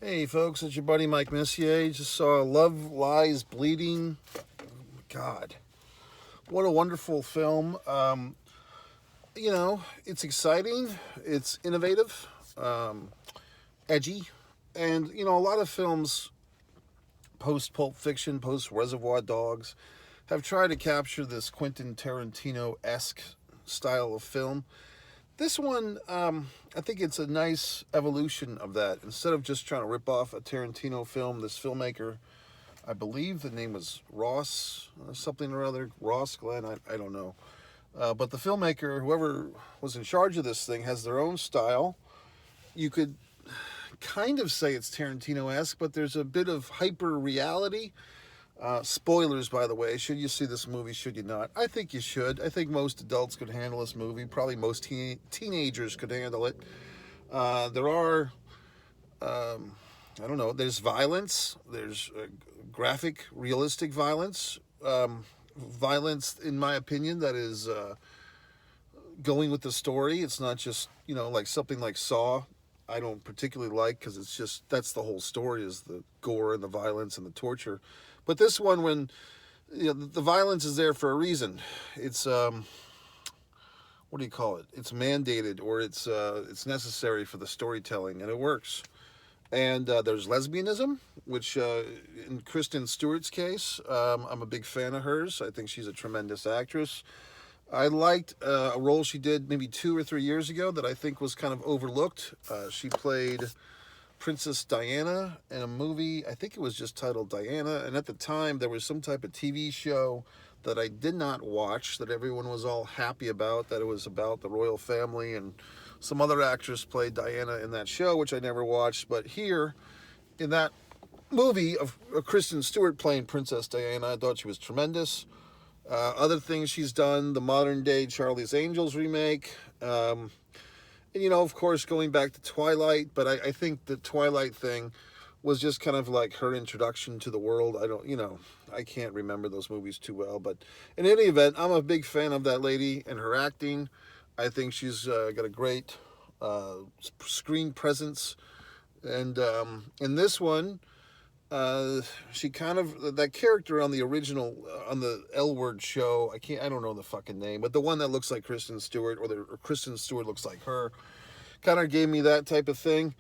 Hey folks, it's your buddy Mike Messier. Just saw Love Lies Bleeding. God, what a wonderful film. It's exciting, it's innovative, edgy, and a lot of films post Pulp Fiction, post Reservoir Dogs have tried to capture this Quentin Tarantino esque style of film. This one, I think it's a nice evolution of that. Instead of just trying to rip off a Tarantino film, this filmmaker, I believe the name was Ross, something or other, Ross Glenn, I don't know. But the filmmaker, whoever was in charge of this thing, has their own style. You could kind of say it's Tarantino esque, but there's a bit of hyper reality. Spoilers, by the way. Should you see this movie? Should you not? I think you should. I think most adults could handle this movie. Probably most teenagers could handle it. There are, I don't know, there's violence. There's graphic, realistic violence. Violence, in my opinion, that is going with the story. It's not just, like something like Saw. I don't particularly like because it's just, that's the whole story, is the gore and the violence and the torture. But this one, when the violence is there for a reason, it's what do you call it? It's mandated, or it's necessary for the storytelling, and it works. And there's lesbianism, which in Kristen Stewart's case, I'm a big fan of hers. I think she's a tremendous actress. I liked a role she did maybe 2 or 3 years ago that I think was kind of overlooked. She played Princess Diana in a movie. I think it was just titled Diana. And at the time, there was some type of TV show that I did not watch that everyone was all happy about, that it was about the royal family. And some other actress played Diana in that show, which I never watched. But here, in that movie of Kristen Stewart playing Princess Diana, I thought she was tremendous. Other things she's done, the modern day Charlie's Angels remake. And, of course, going back to Twilight. But I think the Twilight thing was just kind of like her introduction to the world. I can't remember those movies too well. But in any event, I'm a big fan of that lady and her acting. I think she's got a great screen presence. And in this one, she kind of, that character on the original, on the L Word show, I don't know the fucking name, but the one that looks like Kristen Stewart, or Kristen Stewart looks like her, kind of gave me that type of thing.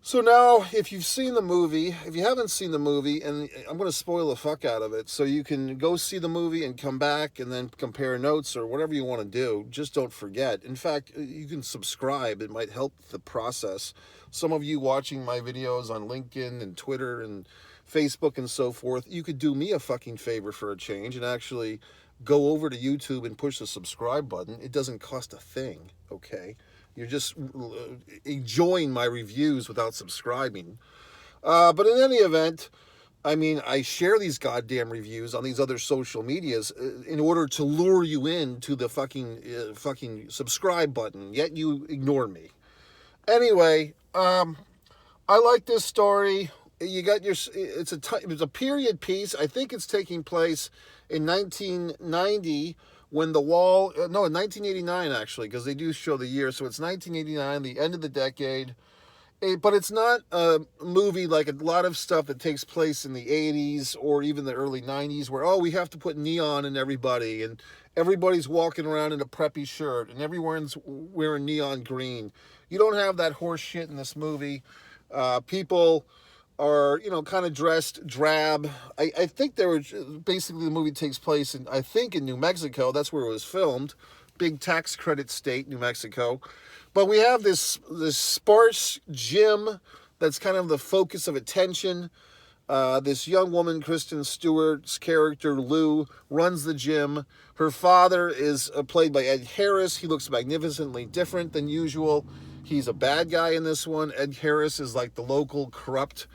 So now, if you've seen the movie, if you haven't seen the movie, and I'm going to spoil the fuck out of it, so you can go see the movie and come back and then compare notes or whatever you want to do. Just don't forget. In fact, you can subscribe. It might help the process. Some of you watching my videos on LinkedIn and Twitter and Facebook and so forth, you could do me a fucking favor for a change and actually go over to YouTube and push the subscribe button. It doesn't cost a thing, okay? You're just enjoying my reviews without subscribing. But in any event, I share these goddamn reviews on these other social medias in order to lure you in to the fucking subscribe button, yet you ignore me. Anyway, I like this story. You got it's a period piece. I think it's taking place in 1990 when the wall, no, in 1989 actually, because they do show the year. So it's 1989, the end of the decade. But it's not a movie like a lot of stuff that takes place in the 80s or even the early 90s where, we have to put neon in everybody and everybody's walking around in a preppy shirt and everyone's wearing neon green. You don't have that horse shit in this movie. People are, kind of dressed drab. I think basically the movie takes place in New Mexico. That's where it was filmed. Big tax credit state, New Mexico. But we have this sparse gym that's kind of the focus of attention. This young woman, Kristen Stewart's character, Lou, runs the gym. Her father is played by Ed Harris. He looks magnificently different than usual. He's a bad guy in this one. Ed Harris is like the local corrupt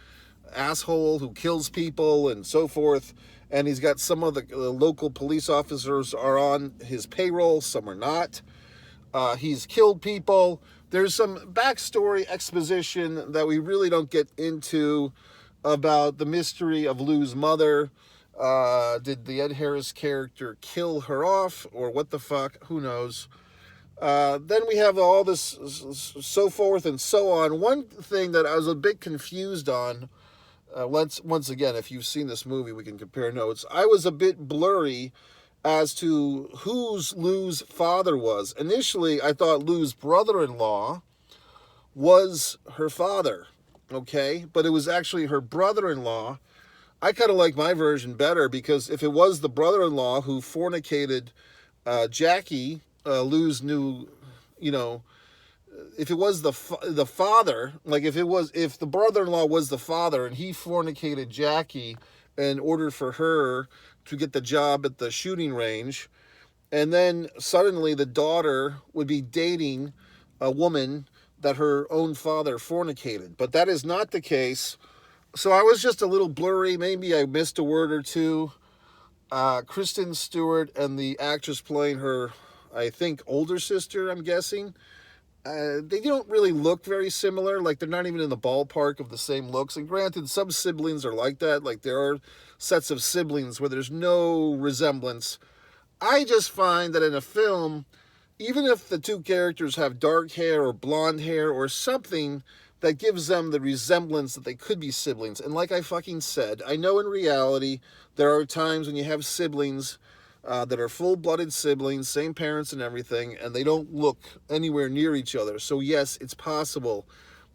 asshole who kills people and so forth. And he's got some of the local police officers are on his payroll, some are not. He's killed people. There's some backstory exposition that we really don't get into about the mystery of Lou's mother. Did the Ed Harris character kill her off, or what the fuck? Who knows? Then we have all this so forth and so on. One thing that I was a bit confused on, once again, if you've seen this movie, we can compare notes. I was a bit blurry as to whose Lou's father was. Initially, I thought Lou's brother-in-law was her father, okay? But it was actually her brother-in-law. I kind of like my version better because if it was the brother-in-law who fornicated Jackie, Lou's new, you know, if it was the father, like if the brother-in-law was the father and he fornicated Jackie in order for her to get the job at the shooting range, and then suddenly the daughter would be dating a woman that her own father fornicated. But that is not the case. So I was just a little blurry. Maybe I missed a word or two. Kristen Stewart and the actress playing her, I think, older sister, I'm guessing, they don't really look very similar. Like, they're not even in the ballpark of the same looks. And granted, some siblings are like that. Like, there are sets of siblings where there's no resemblance. I just find that in a film, even if the two characters have dark hair or blonde hair or something that gives them the resemblance that they could be siblings. And like I fucking said, I know in reality there are times when you have siblings that are full-blooded siblings, same parents and everything, and they don't look anywhere near each other. So yes, it's possible.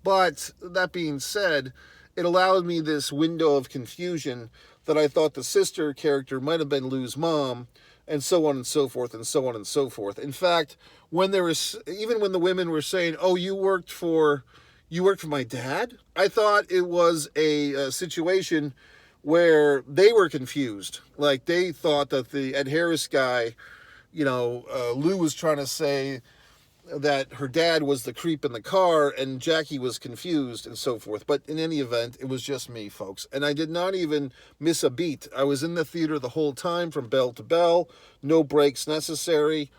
But that being said, it allowed me this window of confusion that I thought the sister character might have been Lou's mom, and so on and so forth, and so on and so forth. In fact, when there was, even when the women were saying, "Oh, you worked for my dad," I thought it was a situation where they were confused. Like, they thought that the Ed Harris guy, Lou was trying to say that her dad was the creep in the car and Jackie was confused and so forth. But in any event, it was just me, folks. And I did not even miss a beat. I was in the theater the whole time from bell to bell. No breaks necessary.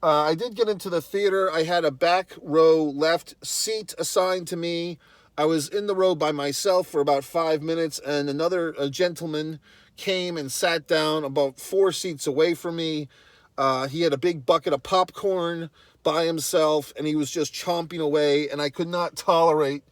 I did get into the theater. I had a back row left seat assigned to me. I was in the row by myself for about 5 minutes, and a gentleman came and sat down about 4 seats away from me. He had a big bucket of popcorn by himself, and he was just chomping away, and I could not tolerate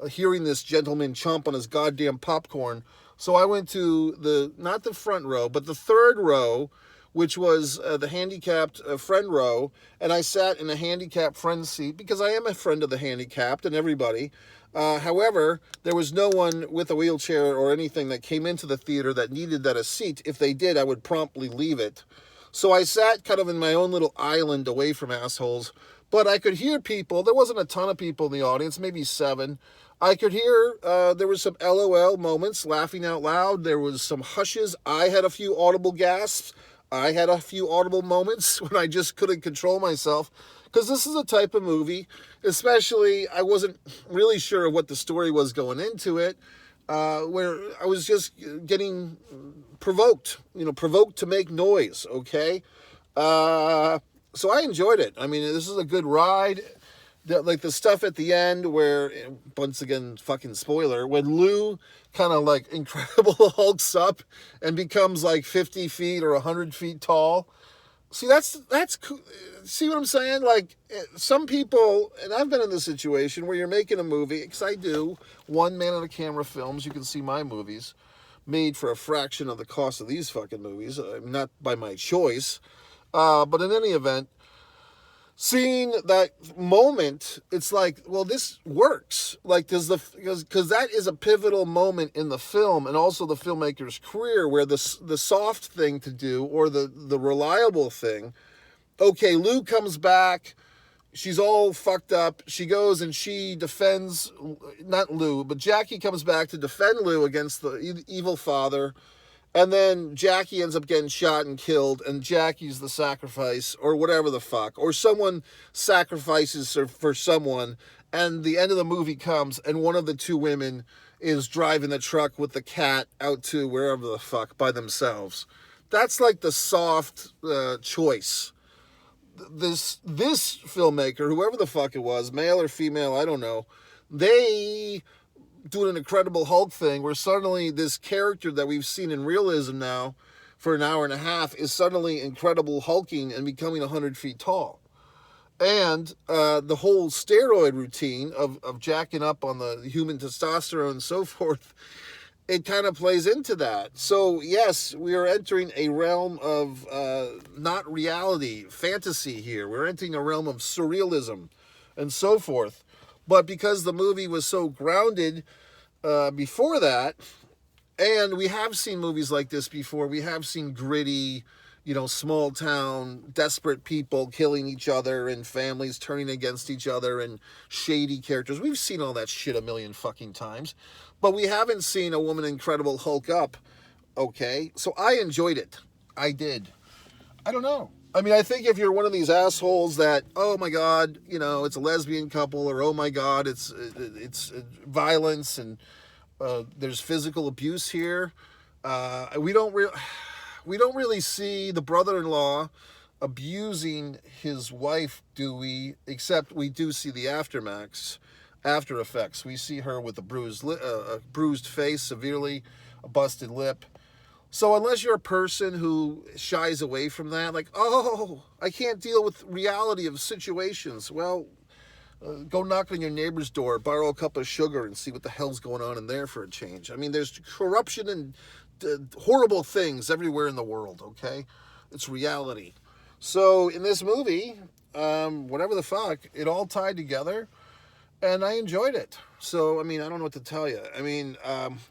hearing this gentleman chomp on his goddamn popcorn. So I went to not the front row, but the third row, which was the handicapped friend row, and I sat in a handicapped friend seat because I am a friend of the handicapped and everybody. However, there was no one with a wheelchair or anything that came into the theater that needed that a seat. If they did, I would promptly leave it. So I sat kind of in my own little island away from assholes, but I could hear people. There wasn't a ton of people in the audience, maybe 7. I could hear there was some LOL moments, laughing out loud. There was some hushes. I had a few audible gasps. I had a few audible moments when I just couldn't control myself, because this is a type of movie, especially I wasn't really sure what the story was going into it, where I was just getting provoked to make noise, okay? So I enjoyed it. I mean, this is a good ride. Like the stuff at the end where, once again, fucking spoiler, when Lou kind of like Incredible Hulks up and becomes like 50 feet or 100 feet tall. See, that's cool. See what I'm saying? Like, some people, and I've been in this situation where you're making a movie, because I do, one man on a camera films. You can see my movies made for a fraction of the cost of these fucking movies, not by my choice. But in any event, seeing that moment, it's like, well, this works. Like, because that is a pivotal moment in the film and also the filmmaker's career, where the soft thing to do, or the reliable thing. Okay, Lou comes back. She's all fucked up. She goes and she defends, not Lou, but Jackie comes back to defend Lou against the evil father. And then Jackie ends up getting shot and killed, and Jackie's the sacrifice, or whatever the fuck. Or someone sacrifices for someone, and the end of the movie comes, and one of the two women is driving the truck with the cat out to wherever the fuck by themselves. That's like the soft choice. This filmmaker, whoever the fuck it was, male or female, I don't know, they doing an Incredible Hulk thing where suddenly this character that we've seen in realism now for an hour and a half is suddenly Incredible Hulking and becoming 100 feet tall. And the whole steroid routine of jacking up on the human testosterone and so forth, it kind of plays into that. So, yes, we are entering a realm of not reality, fantasy here. We're entering a realm of surrealism and so forth. But because the movie was so grounded before that, and we have seen movies like this before, we have seen gritty, small town, desperate people killing each other and families turning against each other and shady characters. We've seen all that shit a million fucking times. But we haven't seen a woman Incredible hulk up, okay? So I enjoyed it. I did. I don't know. I mean, I think if you're one of these assholes that, oh my God, it's a lesbian couple, or oh my God, it's violence and there's physical abuse here. We don't really see the brother-in-law abusing his wife, do we? Except we do see the after effects. We see her with a bruised face, severely, a busted lip. So unless you're a person who shies away from that, like, oh, I can't deal with reality of situations. Well, go knock on your neighbor's door, borrow a cup of sugar, and see what the hell's going on in there for a change. I mean, there's corruption and horrible things everywhere in the world, okay? It's reality. So in this movie, whatever the fuck, it all tied together, and I enjoyed it. So, I mean, I don't know what to tell you. I mean,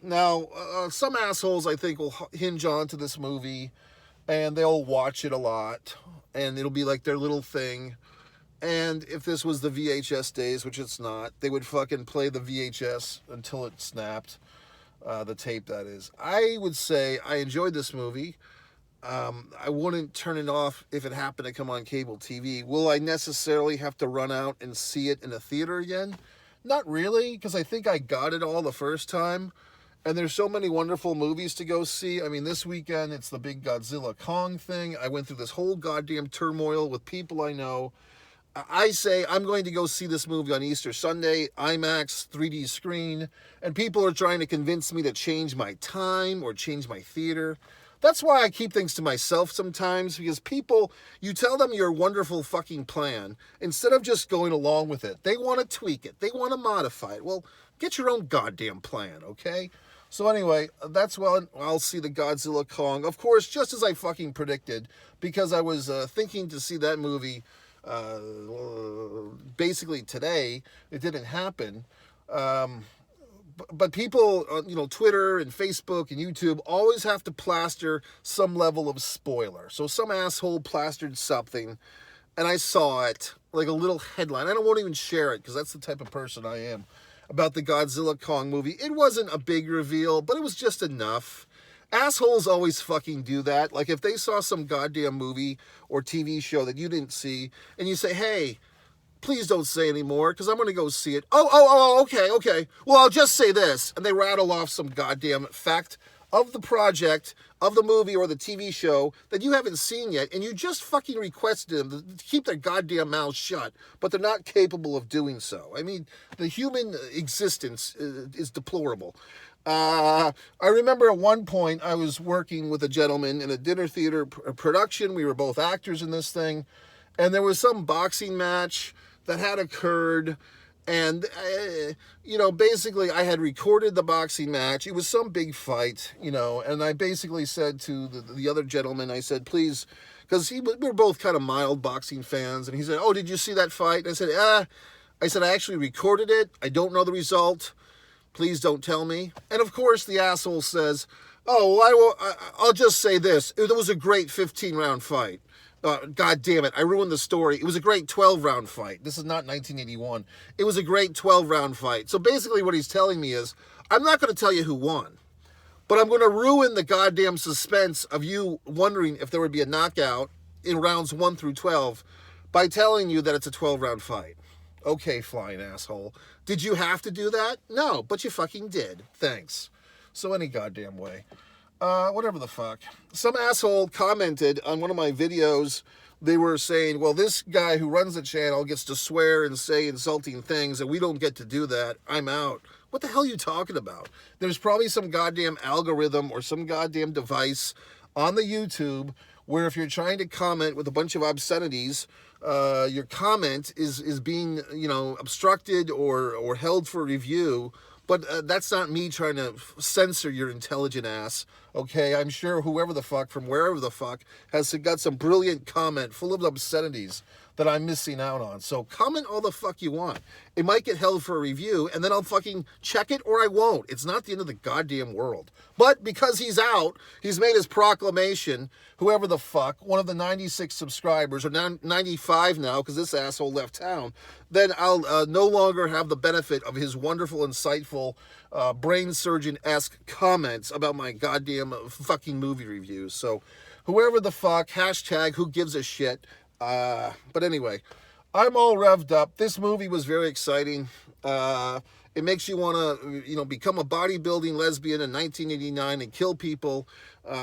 now, some assholes, I think, will hinge on to this movie, and they'll watch it a lot, and it'll be like their little thing. And if this was the VHS days, which it's not, they would fucking play the VHS until it snapped, the tape, that is. I would say I enjoyed this movie. I wouldn't turn it off if it happened to come on cable TV. Will I necessarily have to run out and see it in a theater again? Not really, because I think I got it all the first time. And there's so many wonderful movies to go see. I mean, this weekend, it's the big Godzilla Kong thing. I went through this whole goddamn turmoil with people I know. I say I'm going to go see this movie on Easter Sunday, IMAX, 3D screen, and people are trying to convince me to change my time or change my theater. That's why I keep things to myself sometimes, because people, you tell them your wonderful fucking plan, instead of just going along with it. They want to tweak it. They want to modify it. Well, get your own goddamn plan, okay? So anyway, that's when I'll see the Godzilla Kong. Of course, just as I fucking predicted, because I was thinking to see that movie basically today. It didn't happen. But people, Twitter and Facebook and YouTube always have to plaster some level of spoiler. So some asshole plastered something, and I saw it, like a little headline. I won't even share it, because that's the type of person I am, about the Godzilla Kong movie. It wasn't a big reveal, but it was just enough. Assholes always fucking do that. Like, if they saw some goddamn movie or TV show that you didn't see, and you say, hey, please don't say anymore, because I'm going to go see it. Okay. Well, I'll just say this. And they rattle off some goddamn fact of the project, of the movie or the TV show that you haven't seen yet, and you just fucking requested them to keep their goddamn mouths shut, but they're not capable of doing so. I mean, the human existence is deplorable. I remember at one point I was working with a gentleman in a dinner theater production. We were both actors in this thing, and there was some boxing match that had occurred, and basically I had recorded the boxing match. It was some big fight, and I basically said to the other gentleman, I said, please, because we were both kind of mild boxing fans, and he said, oh, did you see that fight? And I said, I actually recorded it. I don't know the result. Please don't tell me. And of course the asshole says, oh, well, I'll just say this. It was a great 15-round fight. God damn it, I ruined the story. It was a great 12-round fight. This is not 1981. It was a great 12-round fight. So basically what he's telling me is, I'm not going to tell you who won, but I'm going to ruin the goddamn suspense of you wondering if there would be a knockout in rounds 1 through 12 by telling you that it's a 12-round fight. Okay, flying asshole. Did you have to do that? No, but you fucking did. Thanks. So any goddamn way. Whatever the fuck. Some asshole commented on one of my videos. They were saying, well, this guy who runs the channel gets to swear and say insulting things, and we don't get to do that. I'm out. What the hell are you talking about? There's probably some goddamn algorithm or some goddamn device on the YouTube where if you're trying to comment with a bunch of obscenities, your comment is being, obstructed or held for review. But that's not me trying to censor your intelligent ass, okay? I'm sure whoever the fuck from wherever the fuck has got some brilliant comment full of obscenities that I'm missing out on. So comment all the fuck you want. It might get held for a review, and then I'll fucking check it or I won't. It's not the end of the goddamn world. But because he's out, he's made his proclamation, whoever the fuck, one of the 96 subscribers, or now 95 now, because this asshole left town, then I'll no longer have the benefit of his wonderful, insightful, brain surgeon-esque comments about my goddamn fucking movie reviews. So whoever the fuck, hashtag who gives a shit. But anyway, I'm all revved up. This movie was very exciting. It makes you want to, become a bodybuilding lesbian in 1989 and kill people.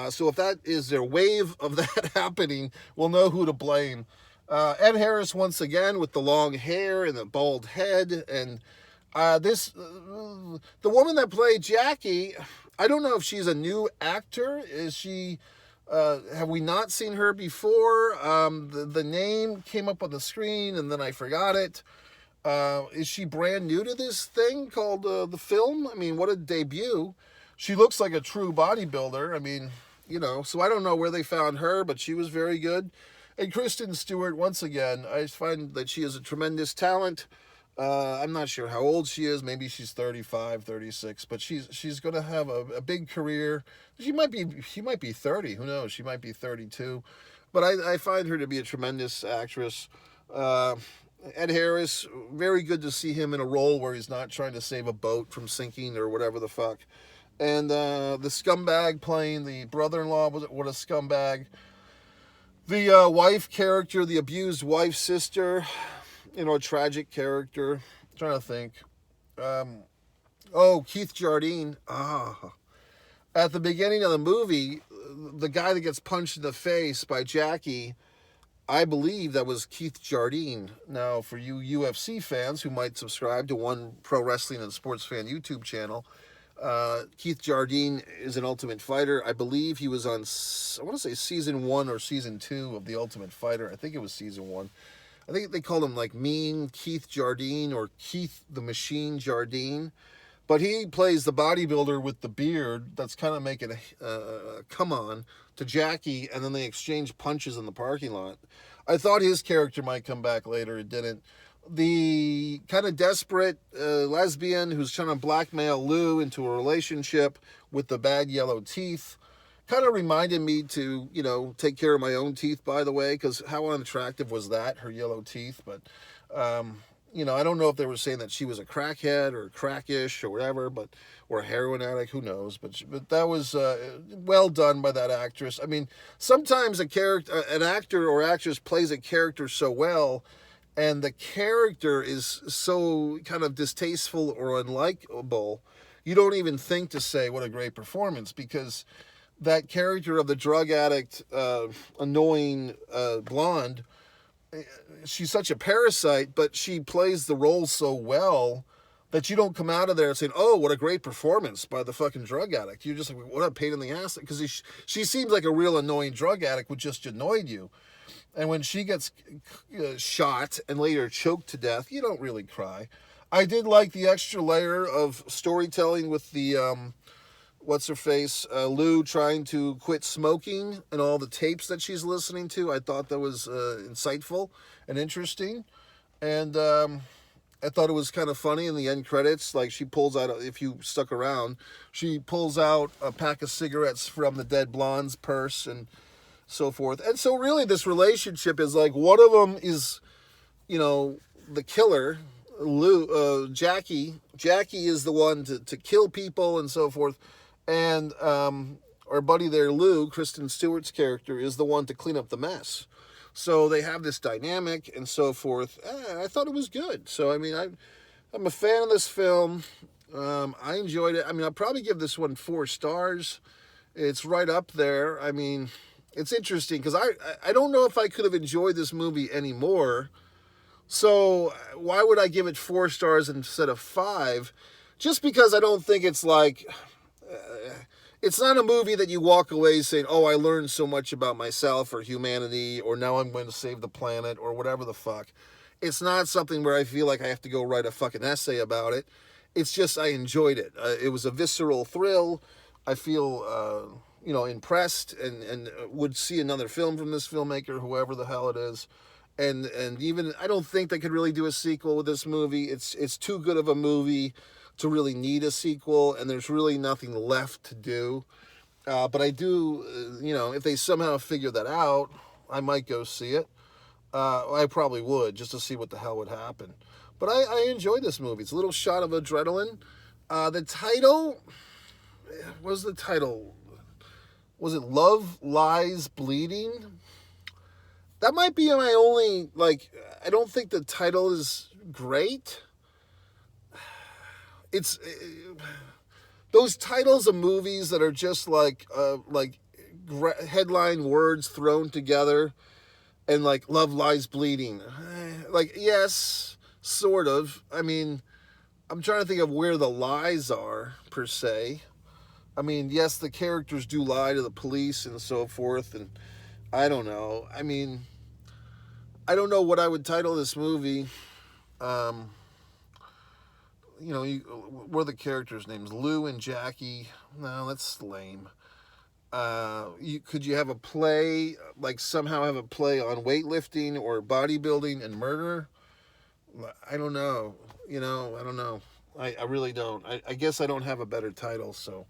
So if that is their wave of that happening, we'll know who to blame. Ed Harris once again with the long hair and the bald head, and the woman that played Jackie, I don't know if she's a new actor. Is she? Have we not seen her before? The name came up on the screen and then I forgot it. Is she brand new to this thing called the film? I mean, what a debut. She looks like a true bodybuilder. I mean, so I don't know where they found her, but she was very good. And Kristen Stewart, once again, I find that she is a tremendous talent. I'm not sure how old she is. Maybe she's 35, 36, but she's going to have a big career. She might be 30. Who knows? She might be 32. But I find her to be a tremendous actress. Ed Harris, very good to see him in a role where he's not trying to save a boat from sinking or whatever the fuck. And the scumbag playing the brother-in-law, what a scumbag. The wife character, the abused wife sister, a tragic character. I'm trying to think. Keith Jardine. At the beginning of the movie, the guy that gets punched in the face by Jackie, I believe that was Keith Jardine. Now, for you UFC fans who might subscribe to one Pro Wrestling and Sports Fan YouTube channel, Keith Jardine is an Ultimate Fighter. I believe he was on, I want to say season 1 or season 2 of The Ultimate Fighter. I think it was season 1. I think they called him like Mean Keith Jardine or Keith the Machine Jardine. But he plays the bodybuilder with the beard that's kind of making a come on to Jackie, and then they exchange punches in the parking lot. I thought his character might come back later. It didn't. The kind of desperate lesbian who's trying to blackmail Lou into a relationship with the bad yellow teeth kind of reminded me to, take care of my own teeth, by the way, because how unattractive was that, her yellow teeth? But, I don't know if they were saying that she was a crackhead or crackish or whatever, or a heroin addict, who knows? But that was well done by that actress. I mean, sometimes an actor or actress plays a character so well, and the character is so kind of distasteful or unlikable, you don't even think to say what a great performance, because that character of the drug addict, annoying blonde, she's such a parasite, but she plays the role so well that you don't come out of there saying, oh, what a great performance by the fucking drug addict. You're just like, what a pain in the ass. Because she seems like a real annoying drug addict, which just annoyed you. And when she gets shot and later choked to death, you don't really cry. I did like the extra layer of storytelling with the, what's-her-face, Lou trying to quit smoking and all the tapes that she's listening to. I thought that was insightful and interesting. And I thought it was kind of funny in the end credits. Like, she pulls out, if you stuck around, she pulls out a pack of cigarettes from the dead blonde's purse and so forth. And so really this relationship is like, one of them is, the killer, Jackie. Jackie is the one to kill people and so forth. And our buddy there, Lou, Kristen Stewart's character, is the one to clean up the mess. So they have this dynamic and so forth. I thought it was good. So, I mean, I'm a fan of this film. I enjoyed it. I mean, I'll probably give this one 4 stars. It's right up there. I mean, it's interesting because I don't know if I could have enjoyed this movie anymore. So why would I give it 4 stars instead of 5? Just because I don't think it's like... it's not a movie that you walk away saying, oh, I learned so much about myself or humanity, or now I'm going to save the planet, or whatever the fuck. It's not something where I feel like I have to go write a fucking essay about it. It's just I enjoyed it. It was a visceral thrill. I feel, impressed and would see another film from this filmmaker, whoever the hell it is. And even, I don't think they could really do a sequel with this movie. It's too good of a movie to really need a sequel, and there's really nothing left to do. But I do, if they somehow figure that out, I might go see it. I probably would, just to see what the hell would happen. But I enjoyed this movie. It's a little shot of adrenaline. The title, what was the title? Was it Love Lies Bleeding? That might be my only, I don't think the title is great. It's those titles of movies that are just like headline words thrown together, and Love Lies Bleeding. Yes, sort of. I mean, I'm trying to think of where the lies are, per se. I mean, yes, the characters do lie to the police and so forth, and I don't know. I mean, I don't know what I would title this movie. What are the characters' names? Lou and Jackie. No, that's lame. Could you have a play, somehow have a play on weightlifting or bodybuilding and murder? I don't know. I don't know. I really don't. I guess I don't have a better title, so,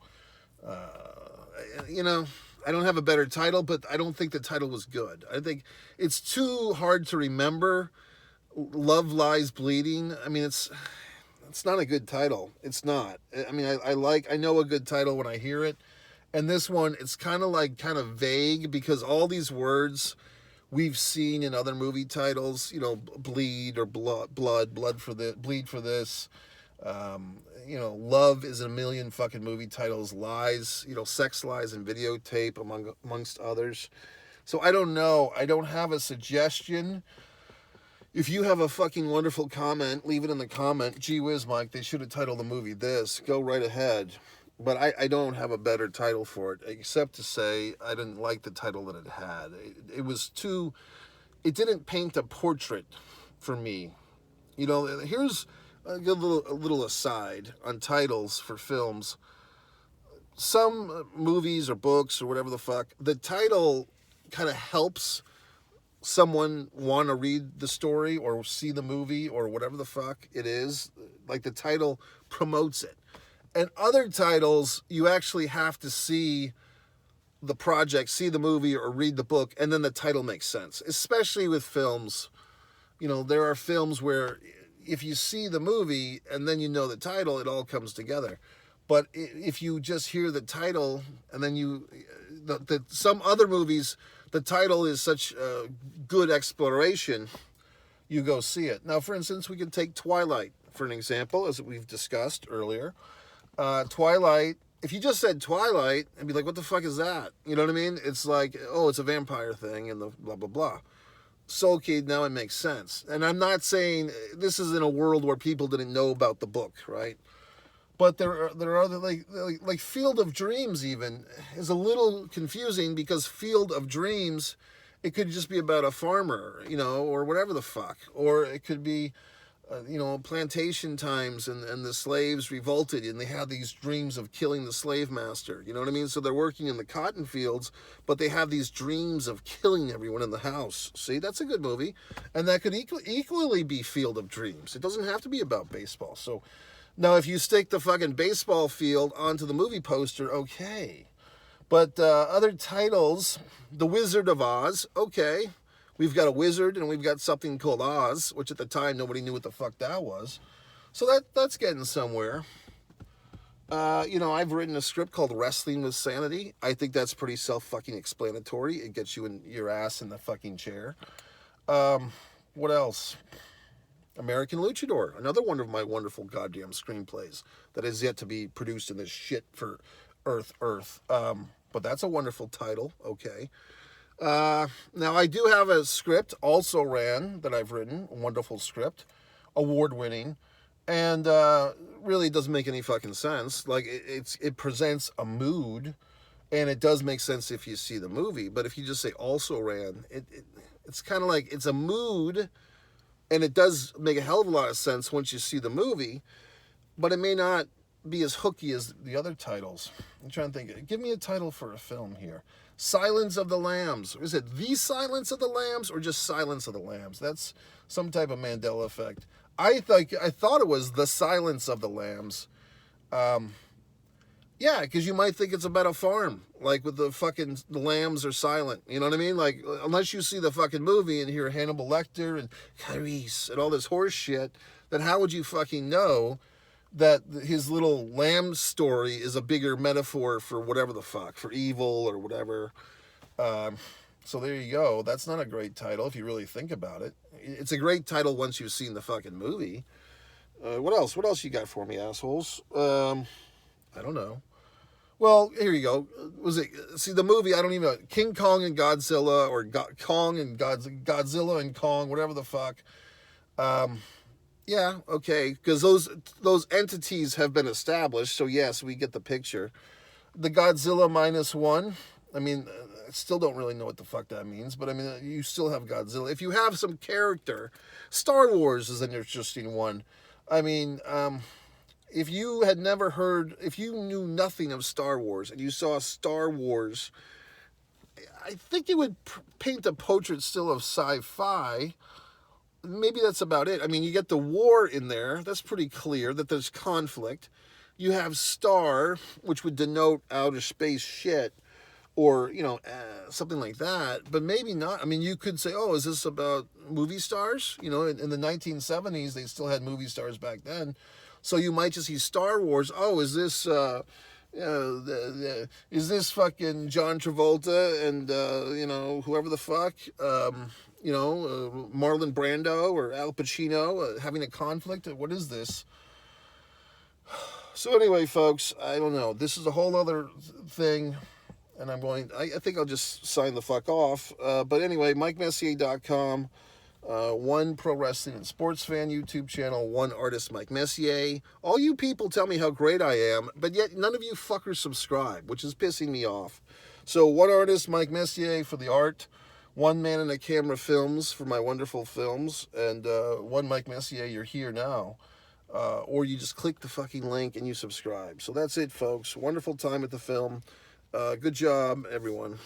I don't have a better title, but I don't think the title was good. I think it's too hard to remember. Love Lies Bleeding. I mean, it's not a good title. It's not. I mean, I know a good title when I hear it. And this one, it's kind of vague, because all these words we've seen in other movie titles, bleed or blood for this, bleed for this. Love is in a million fucking movie titles. Lies, sex lies and videotape amongst others. So I don't know. I don't have a suggestion. If you have a fucking wonderful comment, leave it in the comment. Gee whiz, Mike, they should have titled the movie this. Go right ahead. But I don't have a better title for it, except to say I didn't like the title that it had. It was too... It didn't paint a portrait for me. Here's a little aside on titles for films. Some movies or books or whatever the fuck, the title kind of helps someone want to read the story or see the movie or whatever the fuck it is. The title promotes it. And other titles, you actually have to see the project, see the movie, or read the book, and then the title makes sense. Especially with films. There are films where if you see the movie and then you know the title, it all comes together. But if you just hear the title and then some other movies, the title is such a good exploration, you go see it. Now, for instance, we can take Twilight for an example, as we've discussed earlier. Twilight, if you just said Twilight, and be like, what the fuck is that? You know what I mean? It's like, oh, it's a vampire thing and the blah, blah, blah. So, okay, now it makes sense. And I'm not saying this is in a world where people didn't know about the book, right? But there are other, like Field of Dreams even is a little confusing, because Field of Dreams, it could just be about a farmer, or whatever the fuck. Or it could be, plantation times, and the slaves revolted and they had these dreams of killing the slave master. You know what I mean? So they're working in the cotton fields, but they have these dreams of killing everyone in the house. See, that's a good movie. And that could equally be Field of Dreams. It doesn't have to be about baseball. So now if you stick the fucking baseball field onto the movie poster, okay. But other titles, The Wizard of Oz, okay. We've got a wizard and we've got something called Oz, which at the time nobody knew what the fuck that was. So that's getting somewhere. I've written a script called Wrestling with Sanity. I think that's pretty self-fucking explanatory. It gets you in your ass in the fucking chair. What else? American Luchador, another one of my wonderful goddamn screenplays that is yet to be produced in this shit for Earth. But that's a wonderful title, okay. Now, I do have a script, Also Ran, that I've written, a wonderful script, award-winning, and really doesn't make any fucking sense. Like, it presents a mood, and it does make sense if you see the movie. But if you just say also ran, it's kind of like it's a mood, and it does make a hell of a lot of sense once you see the movie, but it may not be as hooky as the other titles. I'm trying to think. Give me a title for a film here. Silence of the Lambs. Is it The Silence of the Lambs or just Silence of the Lambs? That's some type of Mandela effect. I thought it was The Silence of the Lambs. Yeah, because you might think it's about a farm, like with the lambs are silent. You know what I mean? Like, unless you see the fucking movie and hear Hannibal Lecter and Clarice and all this horse shit, then how would you fucking know that his little lamb story is a bigger metaphor for whatever the fuck, for evil or whatever? So there you go. That's not a great title if you really think about it. It's a great title once you've seen the fucking movie. What else? What else you got for me, assholes? I don't know. Well, here you go. See the movie? I don't even know. King Kong and Godzilla, or Kong and Godzilla and Kong, whatever the fuck. Yeah, okay, because those entities have been established. So yes, we get the picture. The Godzilla -1. I mean, I still don't really know what the fuck that means, but I mean, you still have Godzilla. If you have some character, Star Wars is an interesting one. I mean, if you had never heard, if you knew nothing of Star Wars and you saw Star Wars, I think it would paint a portrait still of sci-fi. Maybe that's about it. I mean, you get the war in there. That's pretty clear that there's conflict. You have star, which would denote outer space shit, or, you know, something like that. But maybe not. I mean, you could say, oh, is this about movie stars? You know, in the 1970s, they still had movie stars back then. So you might just see Star Wars. Oh, is this is this fucking John Travolta and you know, whoever the fuck, you know, Marlon Brando or Al Pacino having a conflict? What is this? So anyway, folks, I don't know. This is a whole other thing, and I think I'll just sign the fuck off. But anyway, MikeMessier.com. One Pro Wrestling and Sports Fan YouTube channel, One Artist Mike Messier. All you people tell me how great I am, but yet none of you fuckers subscribe, which is pissing me off. So One Artist Mike Messier for the art, One Man and a Camera Films for my wonderful films, and One Mike Messier, you're here now. Or you just click the fucking link and you subscribe. So that's it, folks. Wonderful time at the film. Good job, everyone.